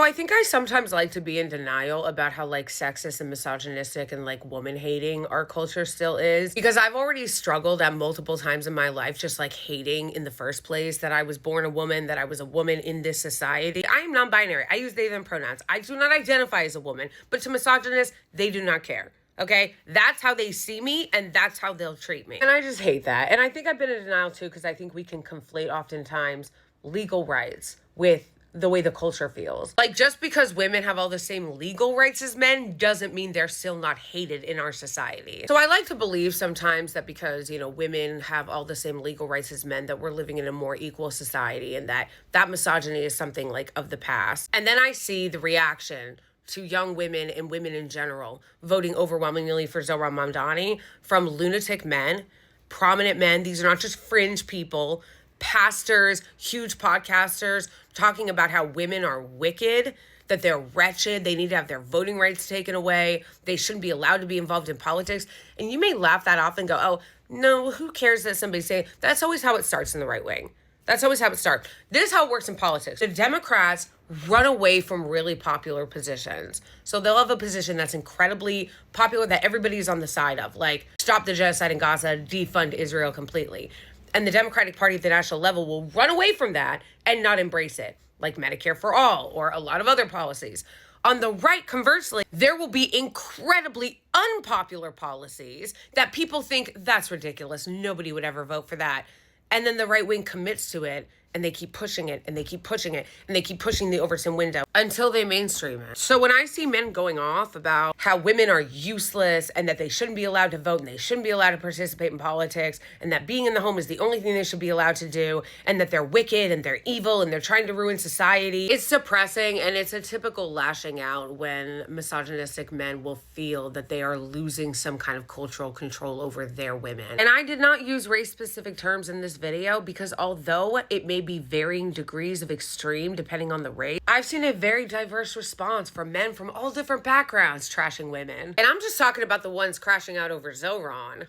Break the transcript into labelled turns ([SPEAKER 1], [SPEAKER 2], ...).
[SPEAKER 1] I think I sometimes like to be in denial about how like sexist and misogynistic and like woman hating our culture still is, because I've already struggled at multiple times in my life just like hating in the first place that I was born a woman, that I was a woman in this society. I am non-binary. I use they them pronouns. I do not identify as a woman, but to misogynists, they do not care. Okay, that's how they see me and that's how they'll treat me. And I just hate that. And I think I've been in denial too, because I think we can conflate oftentimes legal rights with the way the culture feels. Like, just because women have all the same legal rights as men doesn't mean they're still not hated in our society. So I like to believe sometimes that because, women have all the same legal rights as men, that we're living in a more equal society, and that misogyny is something like of the past. And then I see the reaction to young women and women in general voting overwhelmingly for Zohran Mamdani from lunatic men, prominent men. These are not just fringe people, pastors, huge podcasters talking about how women are wicked, that they're wretched, they need to have their voting rights taken away, they shouldn't be allowed to be involved in politics. And you may laugh that off and go, oh, no, who cares that somebody's saying? That's always how it starts in the right wing. That's always how it starts. This is how it works in politics. The Democrats run away from really popular positions. So they'll have a position that's incredibly popular that everybody's on the side of, like stop the genocide in Gaza, defund Israel completely. And the Democratic Party at the national level will run away from that and not embrace it, like Medicare for all or a lot of other policies. On the right, conversely, there will be incredibly unpopular policies that people think that's ridiculous. Nobody would ever vote for that. And then the right wing commits to it, and they keep pushing it, and they keep pushing it, and they keep pushing the Overton window until they mainstream it. So when I see men going off about how women are useless and that they shouldn't be allowed to vote and they shouldn't be allowed to participate in politics and that being in the home is the only thing they should be allowed to do and that they're wicked and they're evil and they're trying to ruin society, it's depressing, and it's a typical lashing out when misogynistic men will feel that they are losing some kind of cultural control over their women. And I did not use race-specific terms in this video because although it may be varying degrees of extreme depending on the race, I've seen a very diverse response from men from all different backgrounds trashing women. And I'm just talking about the ones crashing out over Zohran.